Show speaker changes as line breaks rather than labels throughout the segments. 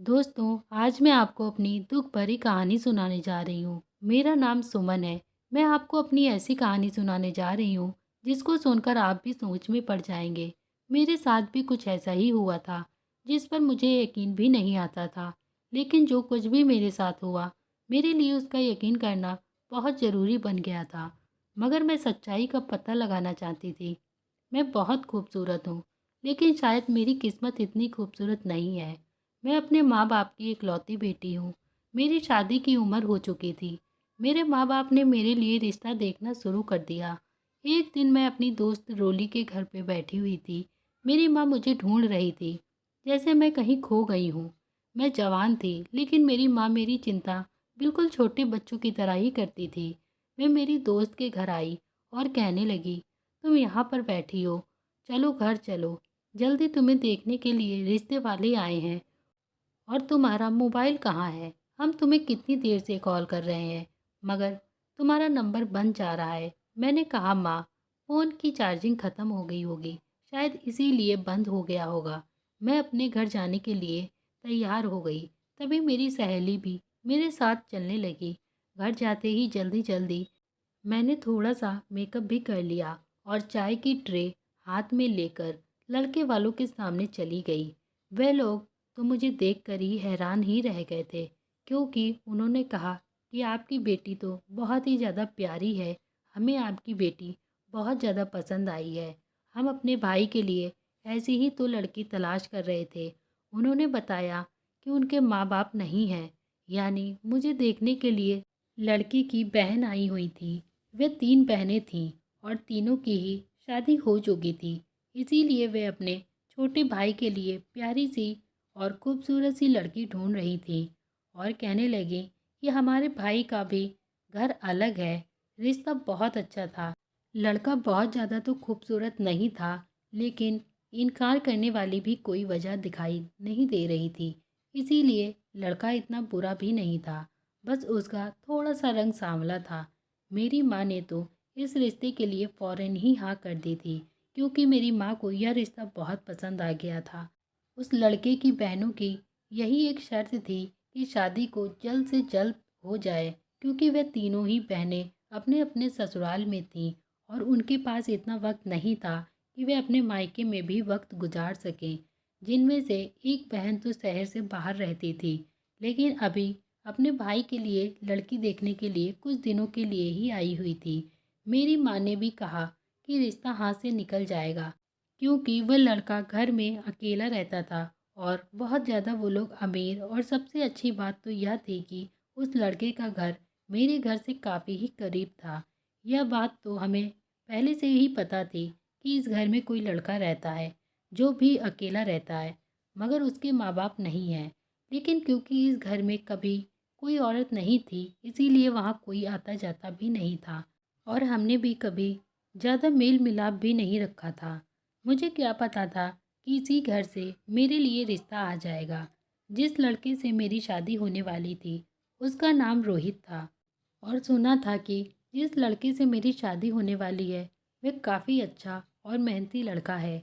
दोस्तों, आज मैं आपको अपनी दुःख भरी कहानी सुनाने जा रही हूँ। मेरा नाम सुमन है। मैं आपको अपनी ऐसी कहानी सुनाने जा रही हूँ, जिसको सुनकर आप भी सोच में पड़ जाएँगे। मेरे साथ भी कुछ ऐसा ही हुआ था, जिस पर मुझे यकीन भी नहीं आता था। लेकिन जो कुछ भी मेरे साथ हुआ, मेरे लिए उसका यकीन करना बहुत ज़रूरी बन गया था। मगर मैं सच्चाई का पता लगाना चाहती थी। मैं बहुत खूबसूरत हूँ, लेकिन शायद मेरी किस्मत इतनी खूबसूरत नहीं है। मैं अपने माँ-बाप की इकलौती बेटी हूँ। मेरी शादी की उम्र हो चुकी थी। मेरे माँ-बाप ने मेरे लिए रिश्ता देखना शुरू कर दिया। एक दिन मैं अपनी दोस्त रोली के घर पे बैठी हुई थी। मेरी माँ मुझे ढूंढ रही थी, जैसे मैं कहीं खो गई हूँ। मैं जवान थी, लेकिन मेरी माँ मेरी चिंता बिल्कुल छोटे बच्चों की तरह ही करती थी। मैं मेरी दोस्त के घर आई और कहने लगी, तुम यहाँ पर बैठी हो, चलो घर चलो। जल्दी तुम्हें देखने के लिए रिश्ते वाले आए हैं। और तुम्हारा मोबाइल कहाँ है? हम तुम्हें कितनी देर से कॉल कर रहे हैं, मगर तुम्हारा नंबर बंद जा रहा है। मैंने कहा, माँ, फ़ोन की चार्जिंग ख़त्म हो गई होगी, शायद इसीलिए बंद हो गया होगा। मैं अपने घर जाने के लिए तैयार हो गई। तभी मेरी सहेली भी मेरे साथ चलने लगी। घर जाते ही जल्दी जल्दी मैंने थोड़ा सा मेकअप भी कर लिया और चाय की ट्रे हाथ में लेकर लड़के वालों के सामने चली गई। वह लोग तो मुझे देखकर ही हैरान ही रह गए थे, क्योंकि उन्होंने कहा कि आपकी बेटी तो बहुत ही ज़्यादा प्यारी है। हमें आपकी बेटी बहुत ज़्यादा पसंद आई है। हम अपने भाई के लिए ऐसी ही तो लड़की तलाश कर रहे थे। उन्होंने बताया कि उनके माँ बाप नहीं हैं, यानी मुझे देखने के लिए लड़की की बहन आई हुई थी। वे 3 बहनें थीं और तीनों की ही शादी हो चुकी थी। इसीलिए वे अपने छोटे भाई के लिए प्यारी सी और खूबसूरत सी लड़की ढूंढ रही थी और कहने लगी कि हमारे भाई का भी घर अलग है। रिश्ता बहुत अच्छा था। लड़का बहुत ज़्यादा तो खूबसूरत नहीं था, लेकिन इनकार करने वाली भी कोई वजह दिखाई नहीं दे रही थी। इसीलिए लड़का इतना बुरा भी नहीं था, बस उसका थोड़ा सा रंग सांवला था। मेरी माँ ने तो इस रिश्ते के लिए फ़ौरन ही हाँ कर दी थी, क्योंकि मेरी माँ को यह रिश्ता बहुत पसंद आ गया था। उस लड़के की बहनों की यही एक शर्त थी कि शादी को जल्द से जल्द हो जाए, क्योंकि वह तीनों ही बहनें अपने अपने ससुराल में थीं और उनके पास इतना वक्त नहीं था कि वे अपने मायके में भी वक्त गुजार सकें। जिनमें से एक बहन तो शहर से बाहर रहती थी, लेकिन अभी अपने भाई के लिए लड़की देखने के लिए कुछ दिनों के लिए ही आई हुई थी। मेरी माँ ने भी कहा कि रिश्ता हाथ से निकल जाएगा, क्योंकि वह लड़का घर में अकेला रहता था और बहुत ज़्यादा वो लोग अमीर, और सबसे अच्छी बात तो यह थी कि उस लड़के का घर मेरे घर से काफ़ी ही करीब था। यह बात तो हमें पहले से ही पता थी कि इस घर में कोई लड़का रहता है जो भी अकेला रहता है, मगर उसके माँ बाप नहीं हैं। लेकिन क्योंकि इस घर में कभी कोई औरत नहीं थी, इसीलिए वहाँ कोई आता जाता भी नहीं था और हमने भी कभी ज़्यादा मेल मिलाप भी नहीं रखा था। मुझे क्या पता था कि इसी घर से मेरे लिए रिश्ता आ जाएगा। जिस लड़के से मेरी शादी होने वाली थी, उसका नाम रोहित था और सुना था कि जिस लड़के से मेरी शादी होने वाली है, वह काफ़ी अच्छा और मेहनती लड़का है।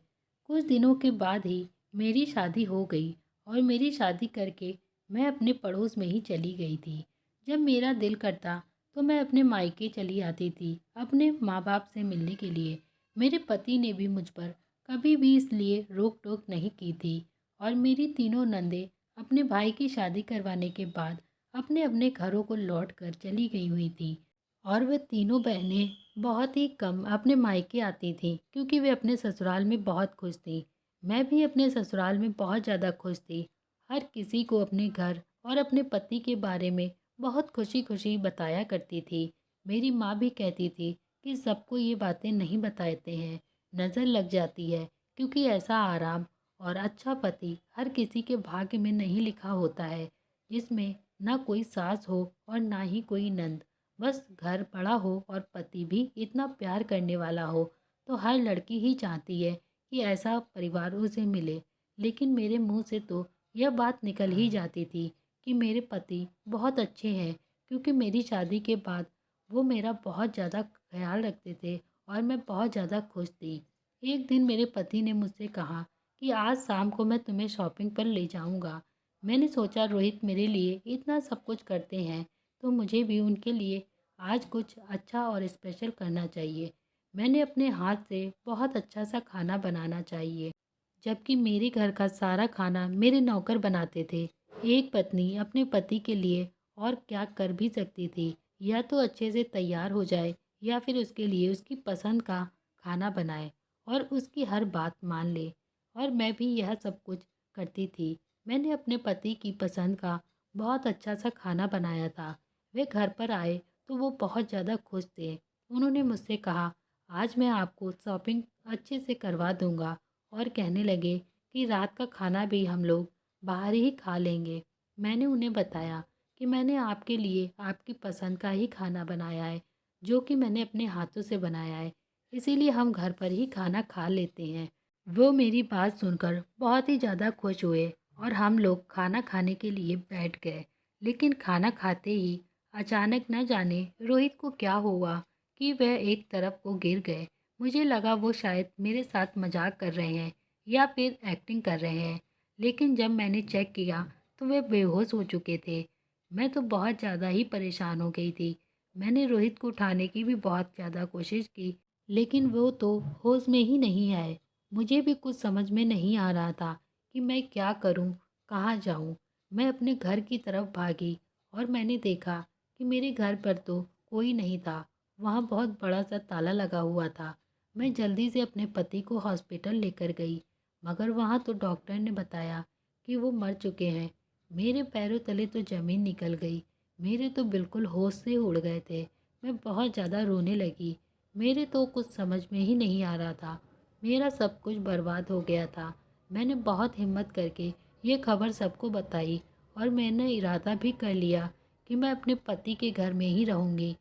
कुछ दिनों के बाद ही मेरी शादी हो गई और मेरी शादी करके मैं अपने पड़ोस में ही चली गई थी। जब मेरा दिल करता तो मैं अपने मायके चली आती थी अपने माँ बाप से मिलने के लिए। मेरे पति ने भी मुझ पर कभी भी इसलिए रोक टोक नहीं की थी और मेरी तीनों नंदें अपने भाई की शादी करवाने के बाद अपने अपने घरों को लौट कर चली गई हुई थी। और वे तीनों बहनें बहुत ही कम अपने मायके आती थीं, क्योंकि वे अपने ससुराल में बहुत खुश थीं। मैं भी अपने ससुराल में बहुत ज़्यादा खुश थी। हर किसी को अपने घर और अपने पति के बारे में बहुत खुशी खुशी बताया करती थी। मेरी माँ भी कहती थी कि सबको ये बातें नहीं बताते हैं, नज़र लग जाती है, क्योंकि ऐसा आराम और अच्छा पति हर किसी के भाग्य में नहीं लिखा होता है, जिसमें ना कोई सास हो और ना ही कोई नंद। बस घर बड़ा हो और पति भी इतना प्यार करने वाला हो, तो हर लड़की ही चाहती है कि ऐसा परिवार उसे मिले। लेकिन मेरे मुंह से तो यह बात निकल ही जाती थी कि मेरे पति बहुत अच्छे हैं, क्योंकि मेरी शादी के बाद वो मेरा बहुत ज़्यादा ख्याल रखते थे और मैं बहुत ज़्यादा खुश थी। एक दिन मेरे पति ने मुझसे कहा कि आज शाम को मैं तुम्हें शॉपिंग पर ले जाऊंगा। मैंने सोचा रोहित मेरे लिए इतना सब कुछ करते हैं तो मुझे भी उनके लिए आज कुछ अच्छा और स्पेशल करना चाहिए। मैंने अपने हाथ से बहुत अच्छा सा खाना बनाना चाहिए। जबकि मेरे घर का सारा खाना मेरे नौकर बनाते थे। एक पत्नी अपने पति के लिए और क्या कर भी सकती थी, या तो अच्छे से तैयार हो जाए या फिर उसके लिए उसकी पसंद का खाना बनाए और उसकी हर बात मान ले। और मैं भी यह सब कुछ करती थी। मैंने अपने पति की पसंद का बहुत अच्छा सा खाना बनाया था। वे घर पर आए तो वो बहुत ज़्यादा खुश थे। उन्होंने मुझसे कहा, आज मैं आपको शॉपिंग अच्छे से करवा दूंगा, और कहने लगे कि रात का खाना भी हम लोग बाहर ही खा लेंगे। मैंने उन्हें बताया कि मैंने आपके लिए आपकी पसंद का ही खाना बनाया है, जो कि मैंने अपने हाथों से बनाया है, इसीलिए हम घर पर ही खाना खा लेते हैं। वो मेरी बात सुनकर बहुत ही ज़्यादा खुश हुए और हम लोग खाना खाने के लिए बैठ गए। लेकिन खाना खाते ही अचानक न जाने रोहित को क्या हुआ कि वह एक तरफ को गिर गए। मुझे लगा वो शायद मेरे साथ मजाक कर रहे हैं या फिर एक्टिंग कर रहे हैं, लेकिन जब मैंने चेक किया तो वे बेहोश हो चुके थे। मैं तो बहुत ज़्यादा ही परेशान हो गई थी। मैंने रोहित को उठाने की भी बहुत ज़्यादा कोशिश की, लेकिन वो तो होश में ही नहीं आए। मुझे भी कुछ समझ में नहीं आ रहा था कि मैं क्या करूं, कहाँ जाऊं। मैं अपने घर की तरफ भागी और मैंने देखा कि मेरे घर पर तो कोई नहीं था। वहाँ बहुत बड़ा सा ताला लगा हुआ था। मैं जल्दी से अपने पति को हॉस्पिटल लेकर गई, मगर वहाँ तो डॉक्टर ने बताया कि वो मर चुके हैं। मेरे पैरों तले तो ज़मीन निकल गई। मेरे तो बिल्कुल होश से उड़ गए थे। मैं बहुत ज़्यादा रोने लगी। मेरे तो कुछ समझ में ही नहीं आ रहा था। मेरा सब कुछ बर्बाद हो गया था। मैंने बहुत हिम्मत करके ये खबर सबको बताई और मैंने इरादा भी कर लिया कि मैं अपने पति के घर में ही रहूँगी।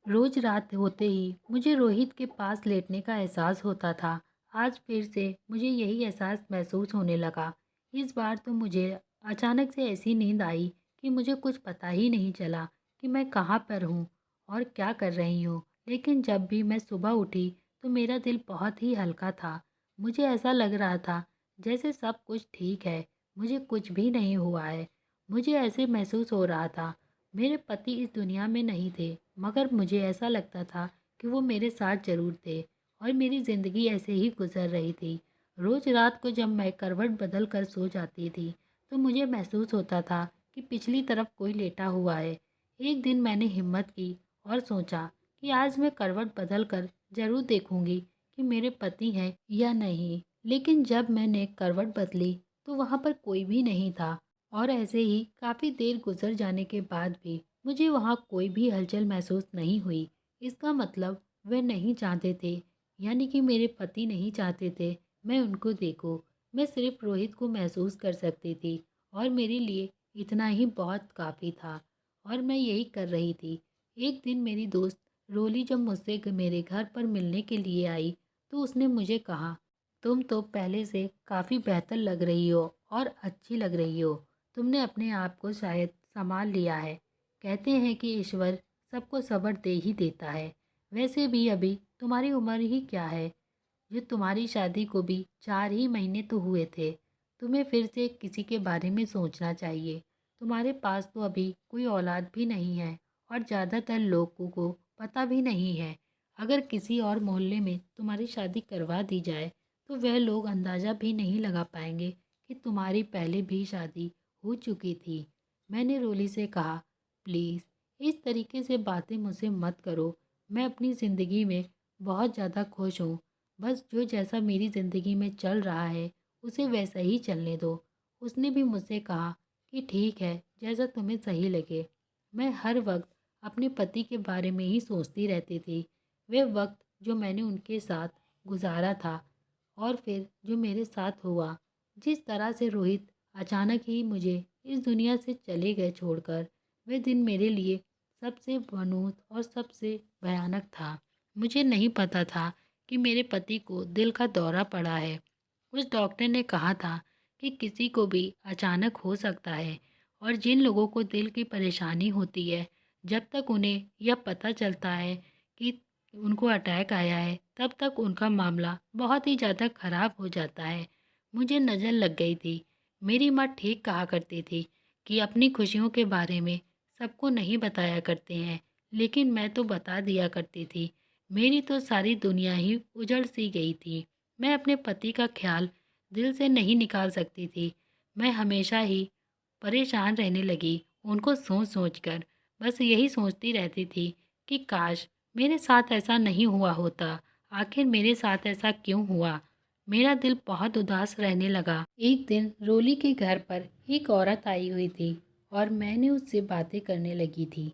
रोज रात होते ही मुझे रोहित के पास लेटने का एहसास होता था। आज फिर से मुझे यही एहसास महसूस होने लगा। इस बार तो मुझे अचानक से ऐसी नींद आई कि मुझे कुछ पता ही नहीं चला कि मैं कहाँ पर हूँ और क्या कर रही हूँ। लेकिन जब भी मैं सुबह उठी तो मेरा दिल बहुत ही हल्का था। मुझे ऐसा लग रहा था जैसे सब कुछ ठीक है, मुझे कुछ भी नहीं हुआ है। मुझे ऐसे महसूस हो रहा था मेरे पति इस दुनिया में नहीं थे, मगर मुझे ऐसा लगता था कि वो मेरे साथ ज़रूर थे और मेरी ज़िंदगी ऐसे ही गुजर रही थी। रोज़ रात को जब मैं करवट बदल कर सो जाती थी तो मुझे महसूस होता था कि पिछली तरफ कोई लेटा हुआ है। एक दिन मैंने हिम्मत की और सोचा कि आज मैं करवट बदल कर ज़रूर देखूंगी कि मेरे पति हैं या नहीं। लेकिन जब मैंने करवट बदली तो वहाँ पर कोई भी नहीं था, और ऐसे ही काफ़ी देर गुजर जाने के बाद भी मुझे वहाँ कोई भी हलचल महसूस नहीं हुई। इसका मतलब वे नहीं चाहते थे, यानी कि मेरे पति नहीं चाहते थे मैं उनको देखूं। मैं सिर्फ रोहित को महसूस कर सकती थी और मेरे लिए इतना ही बहुत काफ़ी था, और मैं यही कर रही थी। एक दिन मेरी दोस्त रोली जब मुझसे मेरे घर पर मिलने के लिए आई तो उसने मुझे कहा, तुम तो पहले से काफ़ी बेहतर लग रही हो और अच्छी लग रही हो। तुमने अपने आप को शायद संभाल लिया है। कहते हैं कि ईश्वर सबको सब्र दे ही देता है। वैसे भी अभी तुम्हारी उम्र ही क्या है, जो तुम्हारी शादी को भी 4 ही महीने तो हुए थे। तुम्हें फिर से किसी के बारे में सोचना चाहिए। तुम्हारे पास तो अभी कोई औलाद भी नहीं है और ज़्यादातर लोगों को पता भी नहीं है। अगर किसी और मोहल्ले में तुम्हारी शादी करवा दी जाए तो वह लोग अंदाज़ा भी नहीं लगा पाएंगे कि तुम्हारी पहले भी शादी हो चुकी थी। मैंने रोली से कहा, प्लीज़ इस तरीके से बातें मुझसे मत करो। मैं अपनी ज़िंदगी में बहुत ज़्यादा खुश हूँ। बस जो जैसा मेरी ज़िंदगी में चल रहा है उसे वैसा ही चलने दो। उसने भी मुझसे कहा कि ठीक है, जैसा तुम्हें सही लगे। मैं हर वक्त अपने पति के बारे में ही सोचती रहती थी। वे वक्त जो मैंने उनके साथ गुजारा था और फिर जो मेरे साथ हुआ। जिस तरह से रोहित अचानक ही मुझे इस दुनिया से चले गए छोड़कर, वह दिन मेरे लिए सबसे बनूत और सबसे भयानक था। मुझे नहीं पता था कि मेरे पति को दिल का दौरा पड़ा है। उस डॉक्टर ने कहा था कि किसी को भी अचानक हो सकता है, और जिन लोगों को दिल की परेशानी होती है, जब तक उन्हें यह पता चलता है कि उनको अटैक आया है, तब तक उनका मामला बहुत ही ज़्यादा ख़राब हो जाता है। मुझे नज़र लग गई थी मेरी माँ ठीक कहा करती थी कि अपनी खुशियों के बारे में सबको नहीं बताया करते हैं, लेकिन मैं तो बता दिया करती थी। मेरी तो सारी दुनिया ही उजड़ सी गई थी। मैं अपने पति का ख्याल दिल से नहीं निकाल सकती थी। मैं हमेशा ही परेशान रहने लगी, उनको सोच सोच कर। बस यही सोचती रहती थी कि काश मेरे साथ ऐसा नहीं हुआ होता। आखिर मेरे साथ ऐसा क्यों हुआ? मेरा दिल बहुत उदास रहने लगा। एक दिन रोली के घर पर एक औरत आई हुई थी और मैंने उससे बातें करने लगी थी।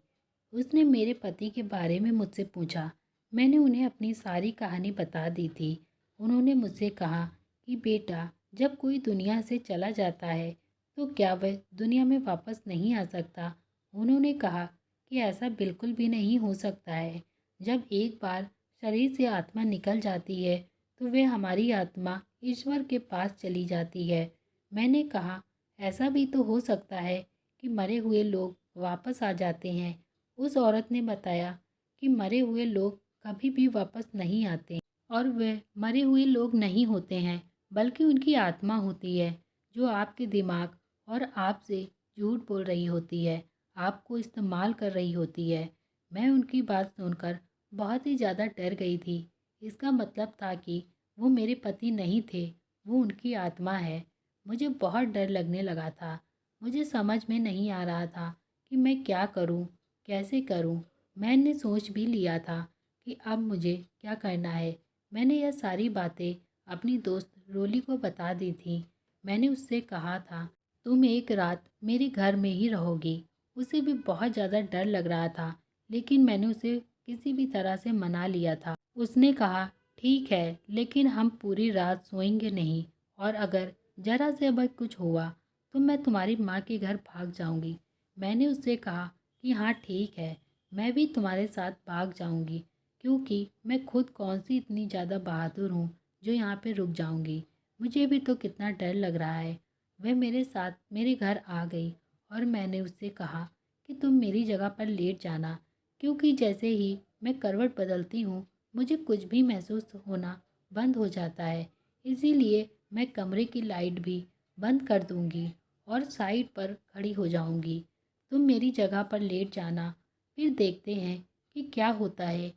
उसने मेरे पति के बारे में मुझसे पूछा। मैंने उन्हें अपनी सारी कहानी बता दी थी। उन्होंने मुझसे कहा कि बेटा, जब कोई दुनिया से चला जाता है तो क्या वह दुनिया में वापस नहीं आ सकता? उन्होंने कहा कि ऐसा बिल्कुल भी नहीं हो सकता है। जब एक बार शरीर से आत्मा निकल जाती है तो वह हमारी आत्मा ईश्वर के पास चली जाती है। मैंने कहा ऐसा भी तो हो सकता है कि मरे हुए लोग वापस आ जाते हैं। उस औरत ने बताया कि मरे हुए लोग कभी भी वापस नहीं आते और वे मरे हुए लोग नहीं होते हैं, बल्कि उनकी आत्मा होती है जो आपके दिमाग और आपसे झूठ बोल रही होती है, आपको इस्तेमाल कर रही होती है। मैं उनकी बात सुनकर बहुत ही ज़्यादा डर गई थी। इसका मतलब था कि वो मेरे पति नहीं थे, वो उनकी आत्मा है। मुझे बहुत डर लगने लगा था। मुझे समझ में नहीं आ रहा था कि मैं क्या करूं, कैसे करूं। मैंने सोच भी लिया था कि अब मुझे क्या करना है। मैंने यह सारी बातें अपनी दोस्त रोली को बता दी थी। मैंने उससे कहा था तुम एक रात मेरे घर में ही रहोगी। उसे भी बहुत ज़्यादा डर लग रहा था, लेकिन मैंने उसे किसी भी तरह से मना लिया था। उसने कहा ठीक है, लेकिन हम पूरी रात सोएंगे नहीं, और अगर ज़रा से अब कुछ हुआ तो मैं तुम्हारी माँ के घर भाग जाऊंगी। मैंने उससे कहा कि हाँ ठीक है, मैं भी तुम्हारे साथ भाग जाऊंगी, क्योंकि मैं खुद कौन सी इतनी ज़्यादा बहादुर हूँ जो यहाँ पे रुक जाऊंगी। मुझे भी तो कितना डर लग रहा है। वह मेरे साथ मेरे घर आ गई और मैंने उससे कहा कि तुम मेरी जगह पर लेट जाना, क्योंकि जैसे ही मैं करवट बदलती हूँ मुझे कुछ भी महसूस होना बंद हो जाता है। इसीलिए मैं कमरे की लाइट भी बंद कर दूंगी और साइड पर खड़ी हो जाऊंगी। तुम मेरी जगह पर लेट जाना, फिर देखते हैं कि क्या होता है,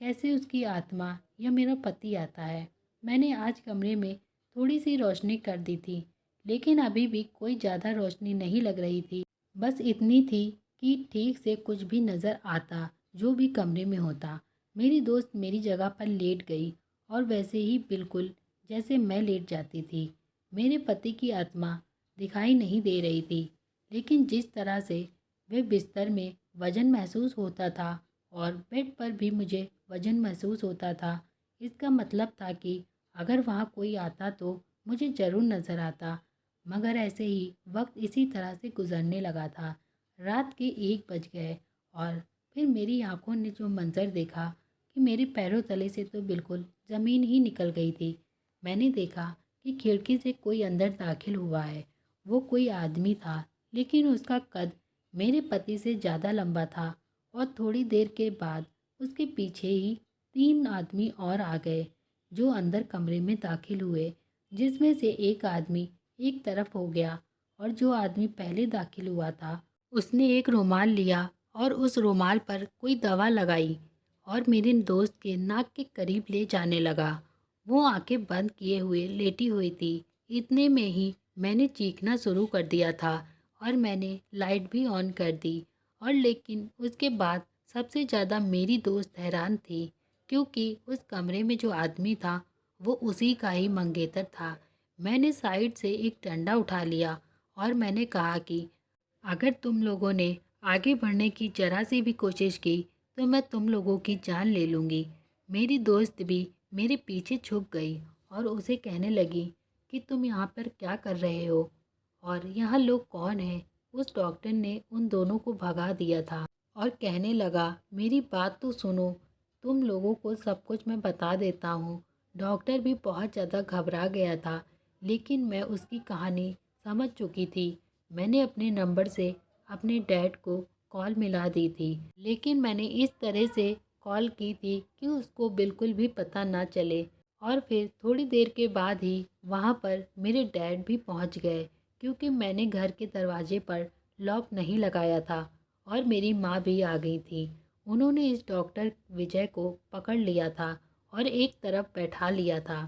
कैसे उसकी आत्मा या मेरा पति आता है। मैंने आज कमरे में थोड़ी सी रोशनी कर दी थी, लेकिन अभी भी कोई ज़्यादा रोशनी नहीं लग रही थी। बस इतनी थी कि ठीक से कुछ भी नज़र आता जो भी कमरे में होता। मेरी दोस्त मेरी जगह पर लेट गई और वैसे ही बिल्कुल जैसे मैं लेट जाती थी। मेरे पति की आत्मा दिखाई नहीं दे रही थी, लेकिन जिस तरह से वह बिस्तर में वजन महसूस होता था और बेड पर भी मुझे वजन महसूस होता था, इसका मतलब था कि अगर वहाँ कोई आता तो मुझे ज़रूर नज़र आता। मगर ऐसे ही वक्त इसी तरह से गुजरने लगा था। रात के 1 बज गए और फिर मेरी आंखों ने जो मंजर देखा कि मेरे पैरों तले से तो बिल्कुल ज़मीन ही निकल गई थी। मैंने देखा कि खिड़की से कोई अंदर दाखिल हुआ है। वो कोई आदमी था, लेकिन उसका कद मेरे पति से ज़्यादा लंबा था और थोड़ी देर के बाद उसके पीछे ही 3 आदमी और आ गए जो अंदर कमरे में दाखिल हुए, जिसमें से एक आदमी एक तरफ हो गया और जो आदमी पहले दाखिल हुआ था उसने एक रुमाल लिया और उस रुमाल पर कोई दवा लगाई और मेरे दोस्त के नाक के करीब ले जाने लगा। वो आंखें बंद किए हुए लेटी हुई थी। इतने में ही मैंने चीखना शुरू कर दिया था और मैंने लाइट भी ऑन कर दी। और लेकिन उसके बाद सबसे ज़्यादा मेरी दोस्त हैरान थी, क्योंकि उस कमरे में जो आदमी था वो उसी का ही मंगेतर था। मैंने साइड से एक डंडा उठा लिया और मैंने कहा कि अगर तुम लोगों ने आगे बढ़ने की जरा सी भी कोशिश की तो मैं तुम लोगों की जान ले लूँगी। मेरी दोस्त भी मेरे पीछे छुप गई और उसे कहने लगी कि तुम यहाँ पर क्या कर रहे हो और यहाँ लोग कौन हैं। उस डॉक्टर ने उन दोनों को भगा दिया था और कहने लगा मेरी बात तो सुनो, तुम लोगों को सब कुछ मैं बता देता हूँ। डॉक्टर भी बहुत ज़्यादा घबरा गया था, लेकिन मैं उसकी कहानी समझ चुकी थी। मैंने अपने नंबर से अपने डैड को कॉल मिला दी थी, लेकिन मैंने इस तरह से कॉल की थी कि उसको बिल्कुल भी पता ना चले। और फिर थोड़ी देर के बाद ही वहाँ पर मेरे डैड भी पहुँच गए, क्योंकि मैंने घर के दरवाजे पर लॉक नहीं लगाया था और मेरी माँ भी आ गई थी। उन्होंने इस डॉक्टर विजय को पकड़ लिया था और एक तरफ बैठा लिया था।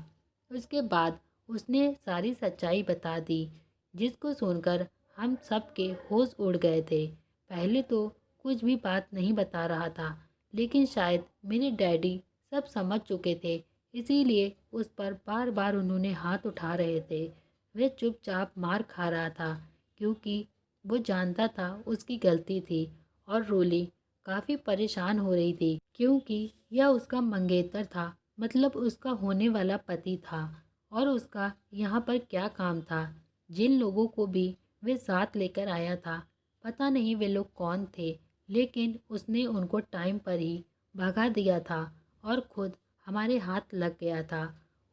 उसके बाद उसने सारी सच्चाई बता दी, जिसको सुनकर हम सब के होश उड़ गए थे। पहले तो कुछ भी बात नहीं बता रहा था, लेकिन शायद मेरे डैडी सब समझ चुके थे, इसीलिए उस पर बार बार उन्होंने हाथ उठा रहे थे। वह चुपचाप मार खा रहा था, क्योंकि वो जानता था उसकी गलती थी। और रोली काफ़ी परेशान हो रही थी, क्योंकि यह उसका मंगेतर था, मतलब उसका होने वाला पति था। और उसका यहाँ पर क्या काम था? जिन लोगों को भी वे साथ लेकर आया था, पता नहीं वे लोग कौन थे, लेकिन उसने उनको टाइम पर ही भगा दिया था और खुद हमारे हाथ लग गया था।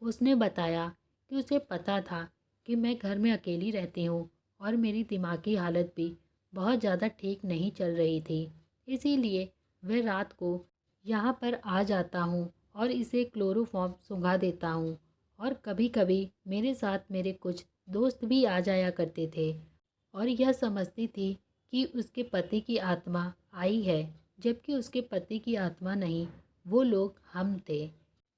उसने बताया कि उसे पता था कि मैं घर में अकेली रहती हूँ और मेरी दिमागी हालत भी बहुत ज़्यादा ठीक नहीं चल रही थी, इसीलिए वह रात को यहाँ पर आ जाता हूँ और इसे क्लोरोफॉर्म सुंघा देता हूँ। और कभी कभी मेरे साथ मेरे कुछ दोस्त भी आ जाया करते थे और यह समझती थी कि उसके पति की आत्मा आई है, जबकि उसके पति की आत्मा नहीं, वो लोग हम थे।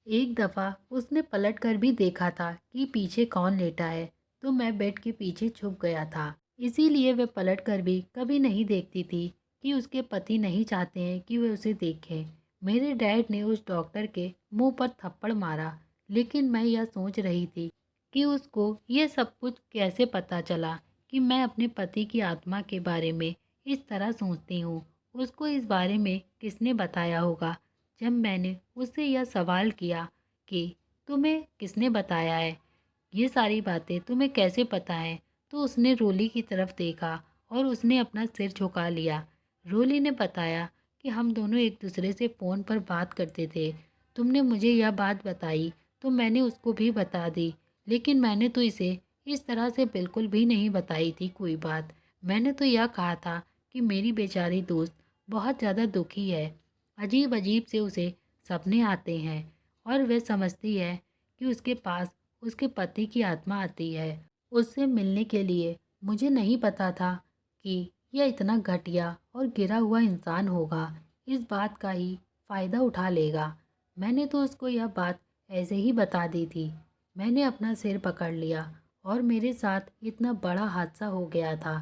एक दफ़ा उसने पलट कर भी देखा था कि पीछे कौन लेटा है, तो मैं बेड के पीछे छुप गया था। इसीलिए वह पलट कर भी कभी नहीं देखती थी कि उसके पति नहीं चाहते हैं कि वे उसे देखें। मेरे डैड ने उस डॉक्टर के मुंह पर थप्पड़ मारा, लेकिन मैं यह सोच रही थी कि उसको ये सब कुछ कैसे पता चला कि मैं अपने पति की आत्मा के बारे में इस तरह सोचती हूँ। उसको इस बारे में किसने बताया होगा? जब मैंने उससे यह सवाल किया कि तुम्हें किसने बताया है, ये सारी बातें तुम्हें कैसे पता है, तो उसने रोली की तरफ देखा और उसने अपना सिर झुका लिया। रोली ने बताया कि हम दोनों एक दूसरे से फ़ोन पर बात करते थे। तुमने मुझे यह बात बताई तो मैंने उसको भी बता दी, लेकिन मैंने तो इसे इस तरह से बिल्कुल भी नहीं बताई थी कोई बात। मैंने तो यह कहा था कि मेरी बेचारी दोस्त बहुत ज़्यादा दुखी है, अजीब अजीब से उसे सपने आते हैं और वह समझती है कि उसके पास उसके पति की आत्मा आती है उससे मिलने के लिए। मुझे नहीं पता था कि यह इतना घटिया और गिरा हुआ इंसान होगा, इस बात का ही फ़ायदा उठा लेगा। मैंने तो उसको यह बात ऐसे ही बता दी थी। मैंने अपना सिर पकड़ लिया और मेरे साथ इतना बड़ा हादसा हो गया था।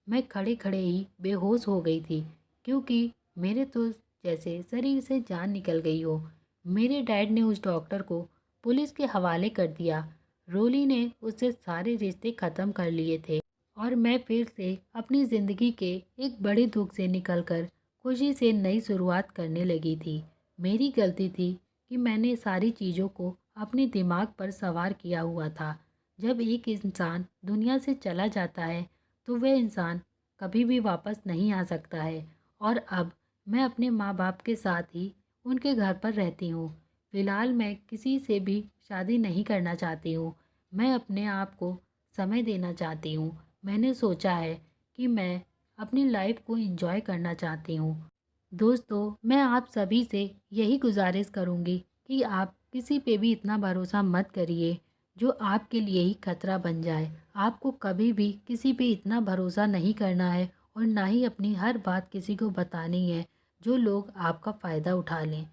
मैं खड़े खड़े ही बेहोश हो गई थी, क्योंकि मेरे तो जैसे शरीर से जान निकल गई हो। मेरे डैड ने उस डॉक्टर को पुलिस के हवाले कर दिया। रोली ने उससे सारे रिश्ते ख़त्म कर लिए थे और मैं फिर से अपनी ज़िंदगी के एक बड़े दुख से निकलकर खुशी से नई शुरुआत करने लगी थी। मेरी गलती थी कि मैंने सारी चीज़ों को अपने दिमाग पर सवार किया हुआ था। जब एक इंसान दुनिया से चला जाता है तो वह इंसान कभी भी वापस नहीं आ सकता है। और अब मैं अपने माँ बाप के साथ ही उनके घर पर रहती हूँ। फ़िलहाल मैं किसी से भी शादी नहीं करना चाहती हूँ। मैं अपने आप को समय देना चाहती हूँ। मैंने सोचा है कि मैं अपनी लाइफ को एंजॉय करना चाहती हूँ। दोस्तों, मैं आप सभी से यही गुजारिश करूँगी कि आप किसी पे भी इतना भरोसा मत करिए जो आपके लिए ही खतरा बन जाए। आपको कभी भी किसी पे इतना भरोसा नहीं करना है और ना ही अपनी हर बात किसी को बतानी है जो लोग आपका फ़ायदा उठा लें।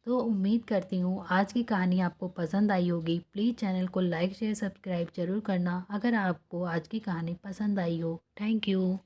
तो उम्मीद करती हूँ आज की कहानी आपको पसंद आई होगी। प्लीज़ चैनल को लाइक शेयर सब्सक्राइब ज़रूर करना अगर आपको आज की कहानी पसंद आई हो। Thank you.